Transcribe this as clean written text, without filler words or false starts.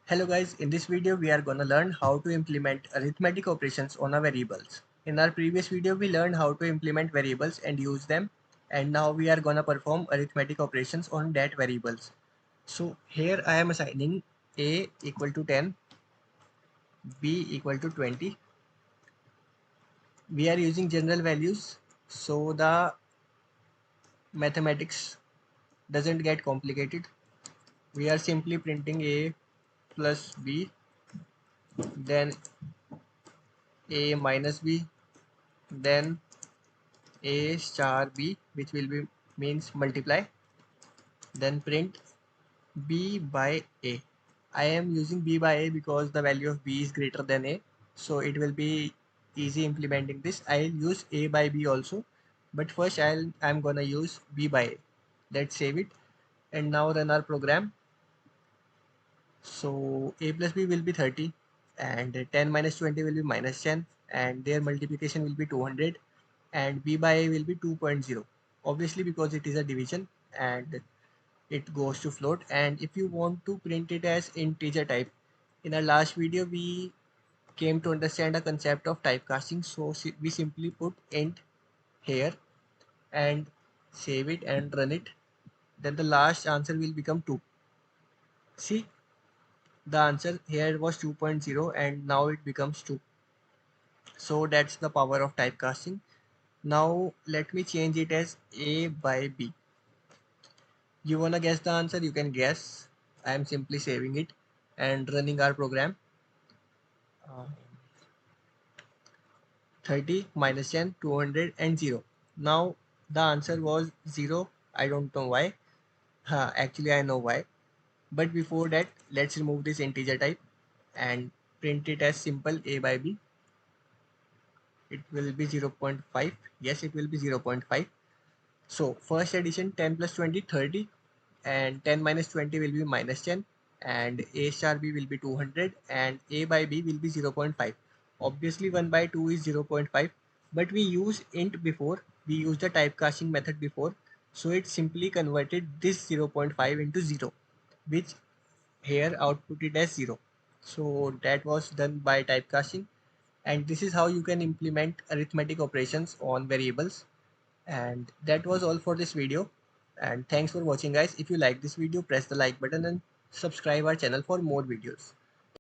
Hello guys, in this video we are gonna learn how to implement arithmetic operations on a variables. In our previous video we learned how to implement variables and use them, and now we are gonna perform arithmetic operations on that variables. So here I am assigning a equal to 10, b equal to 20. We are using general values so the mathematics doesn't get complicated. We are simply printing a plus b, then a minus b, then a star b, which will be means multiply, then print b by a. I am using b by a because the value of b is greater than a, so it will be easy implementing this. I'll use a by b also, but first I'm gonna use b by a. Let's save it and now run our program. So a plus b will be 30 and 10 minus 20 will be minus 10, and their multiplication will be 200, and b by a will be 2.0, obviously because it is a division and it goes to float. And if you want to print it as integer type, in our last video we came to understand a concept of typecasting, so we simply put int here and save it and run it, then the last answer will become 2. See, the answer here was 2.0 and now it becomes 2. So that's the power of typecasting. Now let me change it as a by b. You wanna guess the answer? You can guess. I am simply saving it and running our program. Uh, 30 minus 10, 200 and 0. Now the answer was 0. I don't know why. Actually I know why. But before that, let's remove this integer type and print it as simple a by b. It will be 0.5. Yes, it will be 0.5. So first addition, 10 plus 20, 30, and 10 minus 20 will be minus 10, and a star b will be 200, and a by b will be 0.5. Obviously 1 by 2 is 0.5, but we use int before, we use the typecasting method before, so it simply converted this 0.5 into 0, which here outputted as 0. So that was done by typecasting, and this is how you can implement arithmetic operations on variables. And that was all for this video, and thanks for watching guys. If you like this video, press the like button and subscribe our channel for more videos.